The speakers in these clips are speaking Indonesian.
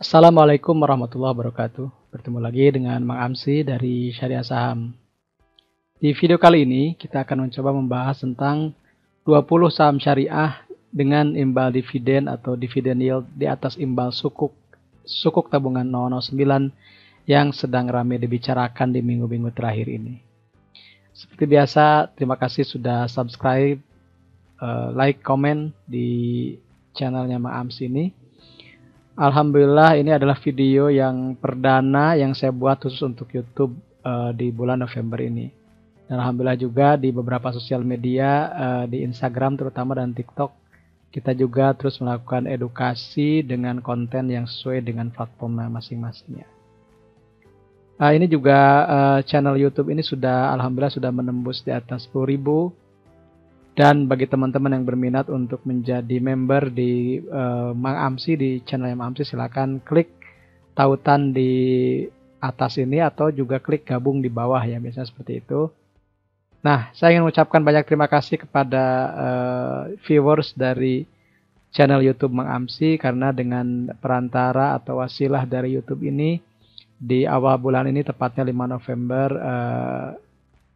Assalamualaikum warahmatullahi wabarakatuh. Bertemu lagi dengan Mang Amsi dari Syariah Saham. Di video kali ini kita akan mencoba membahas tentang 20 saham syariah dengan imbal dividen atau dividen yield di atas imbal sukuk tabungan 009 yang sedang ramai dibicarakan di minggu-minggu terakhir ini. Seperti biasa, terima kasih sudah subscribe, like, komen di channelnya Mang Amsi ini. Alhamdulillah ini adalah video yang perdana yang saya buat khusus untuk YouTube di bulan November ini. Dan Alhamdulillah juga di beberapa sosial media, di Instagram terutama dan TikTok, kita juga terus melakukan edukasi dengan konten yang sesuai dengan platformnya masing-masingnya. Ini juga channel YouTube ini Alhamdulillah sudah menembus di atas 10.000. Dan bagi teman-teman yang berminat untuk menjadi member di Mang Amsi, di channel Mang Amsi, silakan klik tautan di atas ini atau juga klik gabung di bawah ya, biasanya seperti itu. Nah, saya ingin mengucapkan banyak terima kasih kepada viewers dari channel YouTube Mang Amsi, karena dengan perantara atau wasilah dari YouTube ini, di awal bulan ini tepatnya 5 November,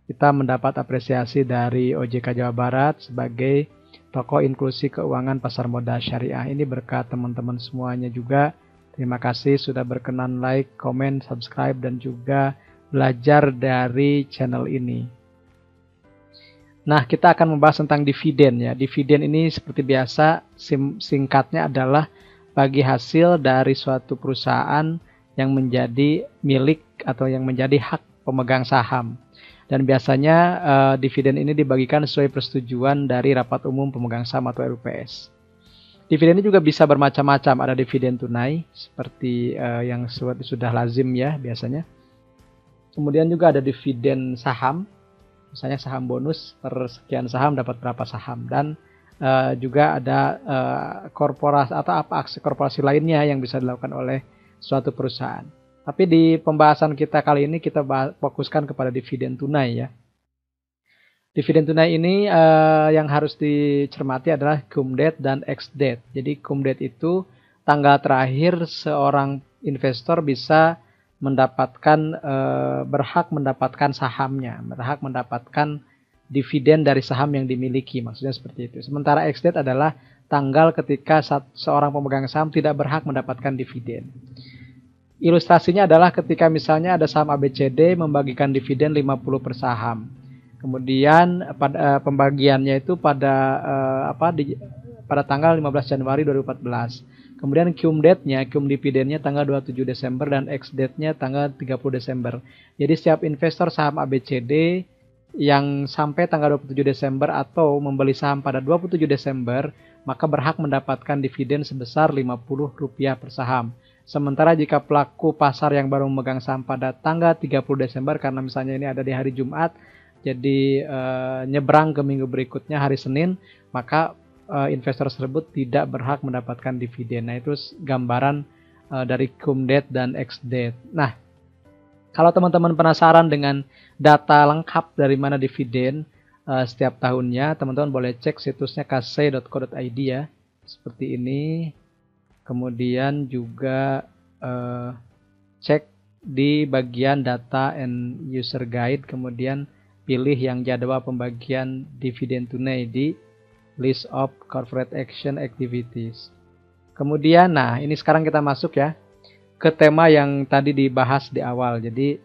kita mendapat apresiasi dari OJK Jawa Barat sebagai tokoh inklusi keuangan pasar modal syariah. Ini berkat teman-teman semuanya juga. Terima kasih sudah berkenan like, komen, subscribe, dan juga belajar dari channel ini. Nah, kita akan membahas tentang dividen ya. Dividen ini seperti biasa, singkatnya adalah bagi hasil dari suatu perusahaan yang menjadi milik atau yang menjadi hak pemegang saham. Dan biasanya dividen ini dibagikan sesuai persetujuan dari Rapat Umum Pemegang Saham atau RUPS. Dividen ini juga bisa bermacam-macam. Ada dividen tunai seperti yang sudah lazim ya biasanya. Kemudian juga ada dividen saham. Misalnya saham bonus, per sekian saham dapat berapa saham. Dan juga ada korporasi atau aksi korporasi lainnya yang bisa dilakukan oleh suatu perusahaan. Tapi di pembahasan kita kali ini kita fokuskan kepada dividen tunai ya. Dividen tunai ini yang harus dicermati adalah cum date dan ex date. Jadi cum date itu tanggal terakhir seorang investor bisa mendapatkan berhak mendapatkan sahamnya, berhak mendapatkan dividen dari saham yang dimiliki, maksudnya seperti itu. Sementara ex date adalah tanggal ketika seorang pemegang saham tidak berhak mendapatkan dividen. Ilustrasinya adalah ketika misalnya ada saham ABCD membagikan dividen 50 per saham. Kemudian pada pembagiannya itu pada tanggal 15 Januari 2014. Kemudian cum date-nya, cum dividennya tanggal 27 Desember dan ex date-nya tanggal 30 Desember. Jadi setiap investor saham ABCD yang sampai tanggal 27 Desember atau membeli saham pada 27 Desember, maka berhak mendapatkan dividen sebesar Rp50 per saham. Sementara jika pelaku pasar yang baru memegang saham pada tanggal 30 Desember, karena misalnya ini ada di hari Jumat, jadi nyebrang ke minggu berikutnya hari Senin, maka investor tersebut tidak berhak mendapatkan dividen. Nah, itu gambaran dari cum date dan ex date. Nah, kalau teman-teman penasaran dengan data lengkap dari mana dividen setiap tahunnya, teman-teman boleh cek situsnya kasei.co.id ya, seperti ini. Kemudian juga cek di bagian data and user guide, kemudian pilih yang jadwal pembagian dividen tunai di list of corporate action activities. Kemudian, nah ini sekarang kita masuk ya ke tema yang tadi dibahas di awal. Jadi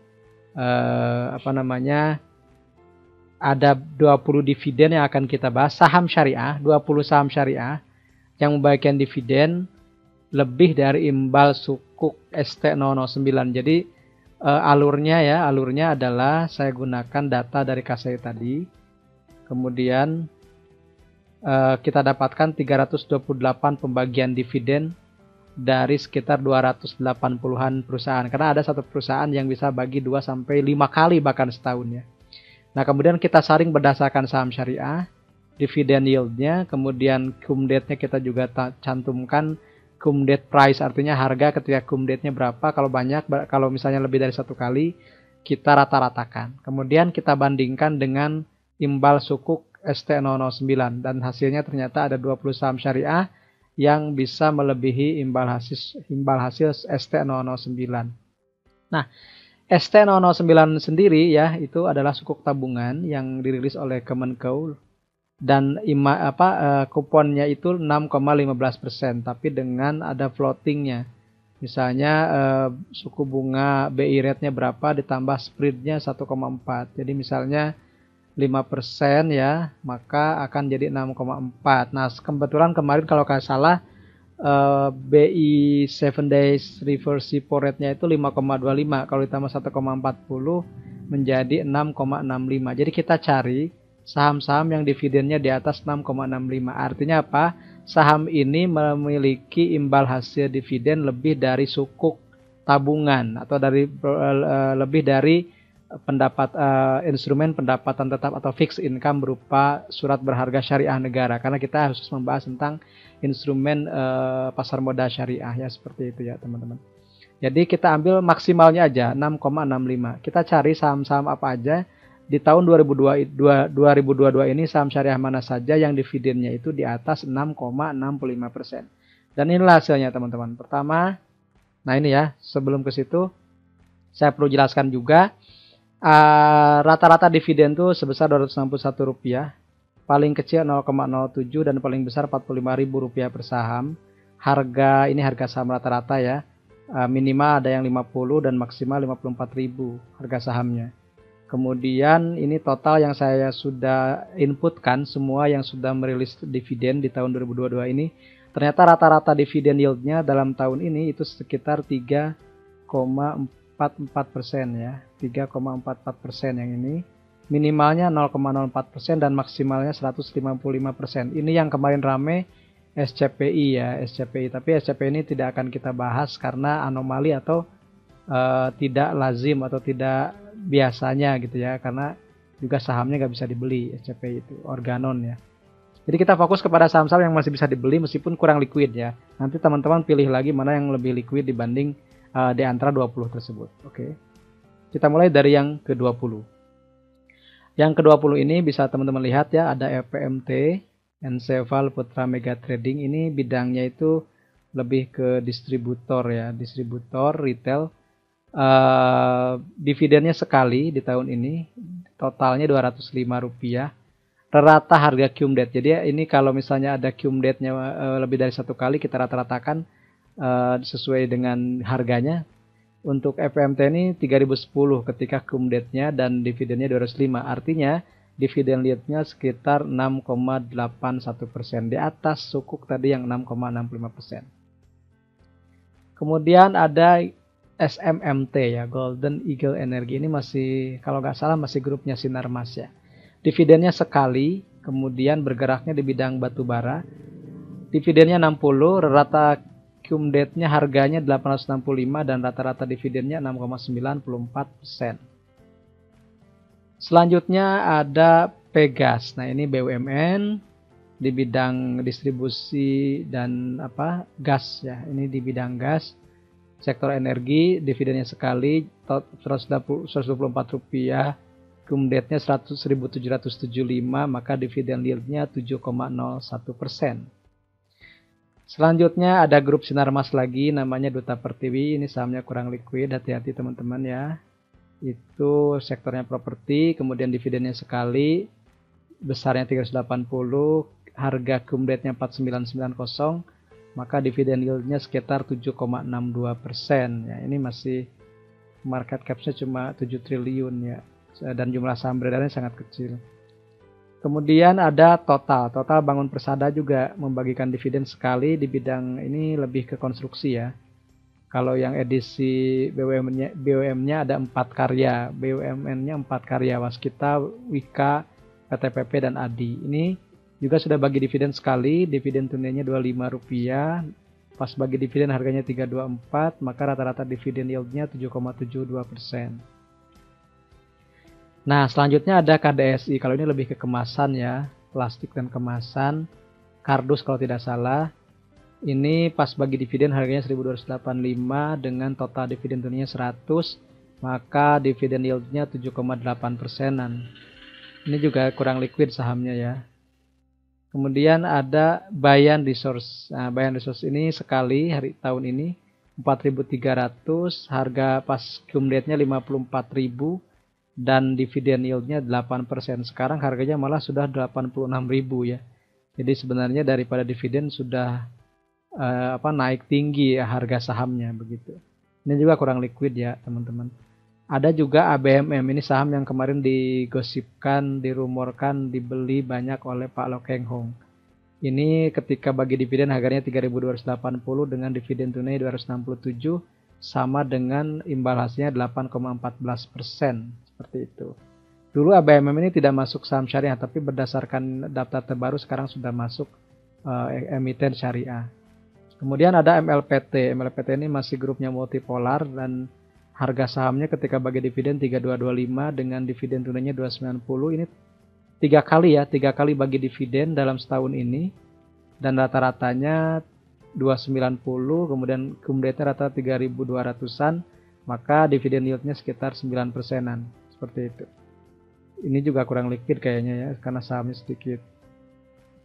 ada 20 dividen yang akan kita bahas, saham syariah, 20 saham syariah yang membagikan dividen lebih dari imbal sukuk ST009. Jadi alurnya adalah saya gunakan data dari Kasei tadi. Kemudian kita dapatkan 328 pembagian dividen dari sekitar 280-an perusahaan. Karena ada satu perusahaan yang bisa bagi 2 sampai 5 kali bahkan setahun ya. Nah, kemudian kita saring berdasarkan saham syariah, dividen yield-nya, kemudian cum date-nya kita juga cantumkan cum date price, artinya harga ketika cum date-nya berapa. Kalau misalnya lebih dari 1 kali, kita rata-ratakan. Kemudian kita bandingkan dengan imbal sukuk ST009 dan hasilnya ternyata ada 20 saham syariah yang bisa melebihi imbal hasil ST009. Nah, ST009 sendiri ya itu adalah sukuk tabungan yang dirilis oleh Kemenkeu dan kuponnya itu 6,15%, tapi dengan ada floatingnya. Misalnya suku bunga BI rate-nya berapa ditambah spread-nya 1,4. Jadi misalnya 5% ya, maka akan jadi 6,4. Nah, kebetulan kemarin kalau nggak salah BI 7 days reverse repo rate-nya itu 5,25. Kalau ditambah 1,40 menjadi 6,65. Jadi kita cari saham-saham yang dividennya di atas 6,65. Artinya apa? Saham ini memiliki imbal hasil dividen lebih dari sukuk tabungan atau lebih dari instrumen pendapatan tetap atau fixed income berupa surat berharga syariah negara, karena kita harus membahas tentang instrumen pasar modal syariah ya, seperti itu ya teman-teman. Jadi kita ambil maksimalnya aja 6,65. Kita cari saham-saham apa aja di tahun 2022 ini, saham syariah mana saja yang dividennya itu di atas 6,65%. Dan inilah hasilnya teman-teman. Pertama, nah ini ya, sebelum ke situ saya perlu jelaskan juga rata-rata dividen itu sebesar Rp261, paling kecil 0,07 dan paling besar Rp45.000 per saham. Harga ini harga saham rata-rata ya, minimal ada yang 50 dan maksimal 54.000 harga sahamnya. Kemudian ini total yang saya sudah inputkan semua yang sudah merilis dividen di tahun 2022 ini. Ternyata rata-rata dividen yieldnya dalam tahun ini itu sekitar 3,44% ya. 3,44% yang ini. Minimalnya 0,04% dan maksimalnya 155%. Ini yang kemarin rame SCPI ya, SCPI. Tapi SCPI ini tidak akan kita bahas karena anomali atau tidak lazim atau tidak biasanya gitu ya, karena juga sahamnya nggak bisa dibeli SCPI itu, organon ya. Jadi kita fokus kepada saham-saham yang masih bisa dibeli meskipun kurang liquid ya. Nanti teman-teman pilih lagi mana yang lebih liquid dibanding di antara 20 tersebut. Oke. Kita mulai dari yang ke-20. Yang ke-20 ini bisa teman-teman lihat ya, ada FPMT, Enseval Putra Mega Trading. Ini bidangnya itu lebih ke distributor ya, distributor retail. Dividennya sekali di tahun ini, totalnya Rp205. Rata harga cum date. Jadi ini kalau misalnya ada cum date-nya lebih dari satu kali, kita rata-ratakan sesuai dengan harganya. Untuk FPMT ini 3010 ketika cum date-nya dan dividennya 205. Artinya dividen yield-nya sekitar 6,81%, di atas sukuk tadi yang 6,65%. Kemudian ada SMMT ya, Golden Eagle Energy. Ini masih, kalau nggak salah masih grupnya Sinarmas ya. Dividennya sekali, kemudian bergeraknya di bidang batu bara. Dividennya 60, rata cum date-nya harganya 865 dan rata-rata dividennya 6,94%. Selanjutnya ada Pegas. Nah, ini BUMN di bidang distribusi dan gas ya. Ini di bidang gas. Sektor energi, dividennya sekali, Rp124, cum date-nya 1.775, maka dividen yield-nya 7,01%. Selanjutnya ada grup Sinarmas lagi, namanya Duta Pertiwi. Ini sahamnya kurang liquid, hati-hati teman-teman ya. Itu sektornya properti, kemudian dividennya sekali, besarnya 380, harga cum date-nya 4990. Maka dividen yield-nya sekitar 7,62% ya. Ini masih market cap-nya cuma 7 triliun ya, dan jumlah saham beredarnya sangat kecil. Kemudian ada Total Bangun Persada juga membagikan dividen sekali di bidang ini, lebih ke konstruksi ya. Kalau yang edisi BUMN-nya ada 4 karya, BUMN-nya 4 karya, Waskita, Wika, PTPP dan ADI. Ini juga sudah bagi dividen sekali, dividen tunainya Rp25. Pas bagi dividen harganya 324, maka rata-rata dividen yield-nya 7,72%. Nah, selanjutnya ada KDSI. Kalau ini lebih ke kemasan ya, plastik dan kemasan. Kardus kalau tidak salah. Ini pas bagi dividen harganya 1.285 dengan total dividen tunainya 100, maka dividen yield-nya 7,8%-an. Ini juga kurang liquid sahamnya ya. Kemudian ada buy and resource. Nah, buy and resource ini sekali hari tahun ini 4.300, harga pas cum date-nya 54.000 dan dividen yield-nya 8%. Sekarang harganya malah sudah 86.000 ya. Jadi sebenarnya daripada dividen sudah naik tinggi ya harga sahamnya begitu. Ini juga kurang liquid ya, teman-teman. Ada juga ABMM, ini saham yang kemarin digosipkan, dirumorkan dibeli banyak oleh Pak Loh Keng Hong. Ini ketika bagi dividen harganya 3.280 dengan dividen tunai 267 sama dengan imbal hasilnya 8,14%, seperti itu. Dulu ABMM ini tidak masuk saham syariah, tapi berdasarkan daftar terbaru sekarang sudah masuk emiten syariah. Kemudian ada MLPT. MLPT ini masih grupnya multipolar dan harga sahamnya ketika bagi dividen 3225 dengan dividen tunainya 290. Ini 3 kali bagi dividen dalam setahun ini, dan rata-ratanya 290, kemudian cum date-nya rata 3.200-an, maka dividen yield-nya sekitar 9%-an, seperti itu. Ini juga kurang liquid kayaknya ya, karena sahamnya sedikit.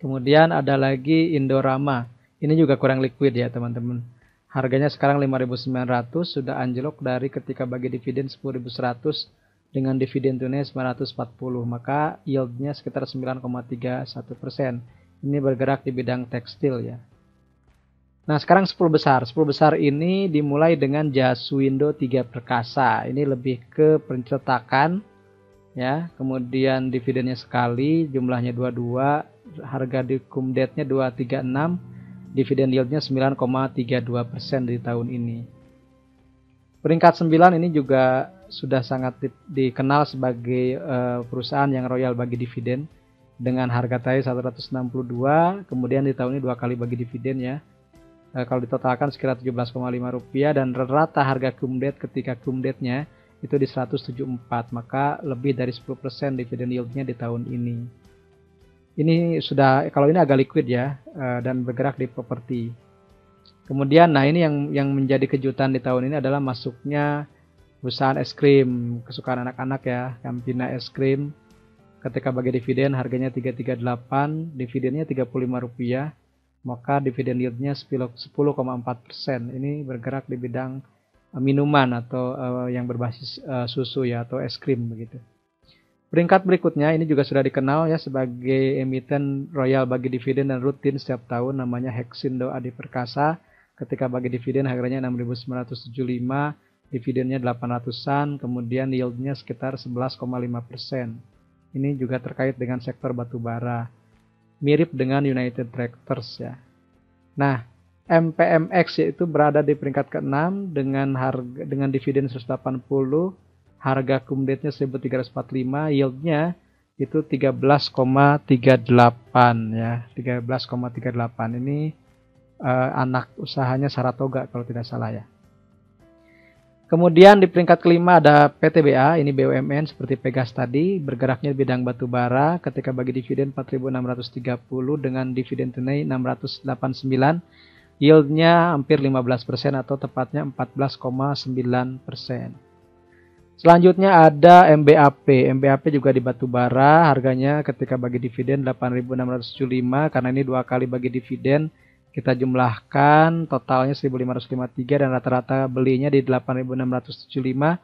Kemudian ada lagi Indorama. Ini juga kurang liquid ya, teman-teman. Harganya sekarang 5.900, sudah anjlok dari ketika bagi dividen 10.100 dengan dividen tunai 940, maka yieldnya sekitar 9,31%. Ini bergerak di bidang tekstil ya. Nah, sekarang 10 besar. 10 besar ini dimulai dengan Jaswindo 3 Perkasa. Ini lebih ke pencetakan ya. Kemudian dividennya sekali, jumlahnya 22, harga di cum date-nya 236. Dividen yieldnya 9,32% di tahun ini. Peringkat 9 ini juga sudah sangat dikenal sebagai perusahaan yang royal bagi dividen dengan harga TAI 162, kemudian di tahun ini 2 kali bagi dividen ya. Kalau ditotalkan sekitar 17,5 rupiah dan rata harga cum date ketika cum date-nya itu di 174, maka lebih dari 10% dividen yield-nya di tahun ini. Ini sudah, kalau ini agak liquid ya, dan bergerak di properti. Kemudian, nah ini yang menjadi kejutan di tahun ini adalah masuknya perusahaan es krim kesukaan anak-anak ya, Campina es krim. Ketika bagi dividen harganya 338, dividennya 35 rupiah, maka dividen yieldnya 10,4%. Ini bergerak di bidang minuman atau yang berbasis susu ya, atau es krim begitu. Peringkat berikutnya ini juga sudah dikenal ya sebagai emiten royal bagi dividen dan rutin setiap tahun, namanya Hexindo Adi Perkasa. Ketika bagi dividen harganya 6.975, dividennya 800-an, kemudian yieldnya sekitar 11,5%. Ini juga terkait dengan sektor batubara, mirip dengan United Tractors ya. Nah, MPMX yaitu berada di peringkat ke-6 dengan dividen 180, harga cum date-nya 1.345, yieldnya itu 13,38 ya, 13,38. Ini anak usahanya Saratoga kalau tidak salah ya. Kemudian di peringkat kelima ada PTBA, ini BUMN seperti Pegas tadi, bergeraknya di bidang batubara ketika bagi dividen 4.630 dengan dividen tunai 689, yieldnya hampir 15% atau tepatnya 14,9%. Selanjutnya ada MBAP. MBAP juga di batubara, harganya ketika bagi dividen 8.675, karena ini 2 kali bagi dividen. Kita jumlahkan totalnya 1.553 dan rata-rata belinya di 8.675,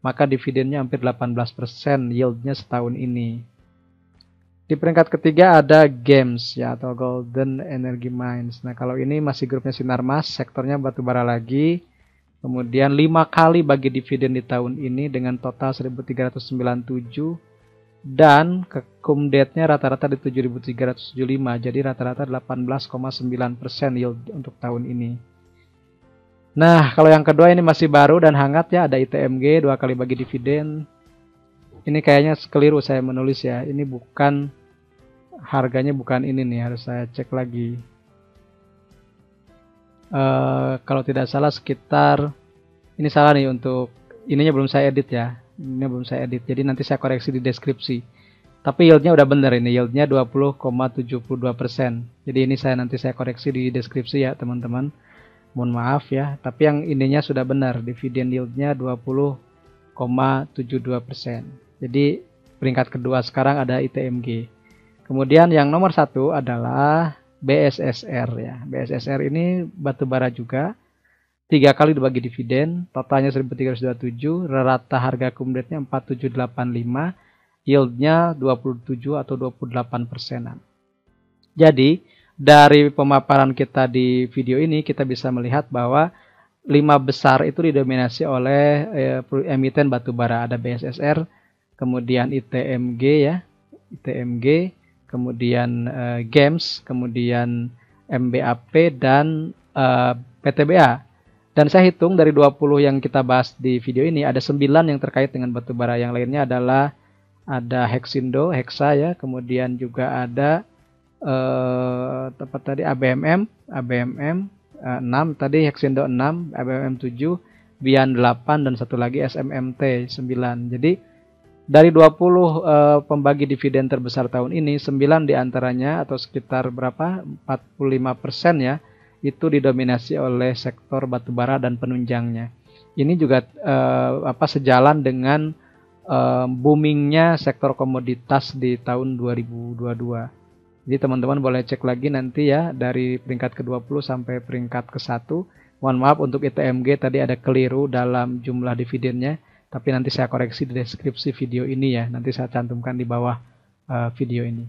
maka dividennya hampir 18%, yieldnya setahun ini. Di peringkat ketiga ada GEMS ya, atau Golden Energy Mines. Nah, kalau ini masih grupnya Sinarmas, sektornya batubara lagi. Kemudian 5 kali bagi dividen di tahun ini dengan total 1.397 dan cum date-nya rata-rata di 7.375, jadi rata-rata 18,9% yield untuk tahun ini. Nah, kalau yang kedua ini masih baru dan hangat ya, ada ITMG 2 kali bagi dividen. Ini kayaknya keliru saya menulis ya, ini bukan harganya, bukan ini nih, harus saya cek lagi. Kalau tidak salah sekitar, ini salah nih, untuk ininya belum saya edit ya, jadi nanti saya koreksi di deskripsi. Tapi yieldnya udah bener, ini yieldnya 20,72%. Jadi ini nanti saya koreksi di deskripsi ya teman-teman, mohon maaf ya. Tapi yang ininya sudah benar, dividen yieldnya 20,72%. Jadi peringkat kedua sekarang ada ITMG. Kemudian yang nomor satu adalah BSSR ya. BSSR ini batubara juga. 3 kali dibagi dividen, totalnya 1.327, rata harga akumulatifnya 4.785, yieldnya 27 atau 28%. Jadi, dari pemaparan kita di video ini, kita bisa melihat bahwa 5 besar itu didominasi oleh emiten batubara. Ada BSSR, kemudian ITMG ya, ITMG, kemudian GEMS, kemudian MBAP, dan PTBA. Dan saya hitung dari 20 yang kita bahas di video ini, ada 9 yang terkait dengan batubara. Yang lainnya adalah ada Hexindo, Hexa ya, kemudian juga ada tadi ABMM 6, tadi Hexindo 6, ABMM 7, Bian 8, dan satu lagi SMMT 9. Jadi dari 20 pembagi dividen terbesar tahun ini, 9 diantaranya atau sekitar berapa? 45% ya, itu didominasi oleh sektor batubara dan penunjangnya. Ini juga sejalan dengan boomingnya sektor komoditas di tahun 2022. Jadi teman-teman boleh cek lagi nanti ya dari peringkat ke-20 sampai peringkat ke-1. Mohon maaf untuk ITMG tadi ada keliru dalam jumlah dividennya, tapi nanti saya koreksi di deskripsi video ini ya. Nanti saya cantumkan di bawah video ini.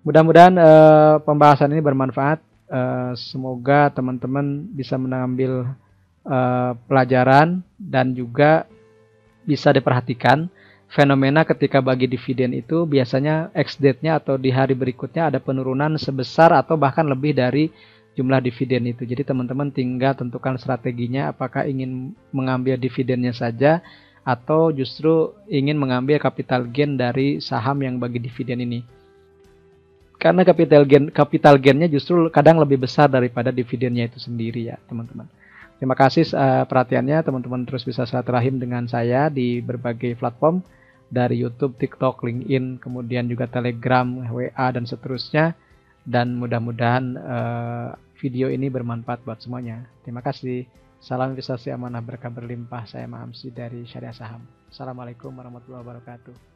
Mudah-mudahan pembahasan ini bermanfaat. Semoga teman-teman bisa mengambil pelajaran dan juga bisa diperhatikan fenomena ketika bagi dividen itu biasanya ex-date-nya atau di hari berikutnya ada penurunan sebesar atau bahkan lebih dari jumlah dividen itu. Jadi teman-teman tinggal tentukan strateginya, apakah ingin mengambil dividennya saja atau justru ingin mengambil capital gain dari saham yang bagi dividen ini. Karena capital gain-nya justru kadang lebih besar daripada dividennya itu sendiri ya teman-teman. Terima kasih perhatiannya, teman-teman terus bisa silaturahim dengan saya di berbagai platform dari YouTube, TikTok, LinkedIn, kemudian juga Telegram, WA, dan seterusnya. Dan mudah-mudahan video ini bermanfaat buat semuanya. Terima kasih. Salam investasi amanah berkah berlimpah. Saya Mahamsi dari Syariah Saham. Assalamualaikum warahmatullahi wabarakatuh.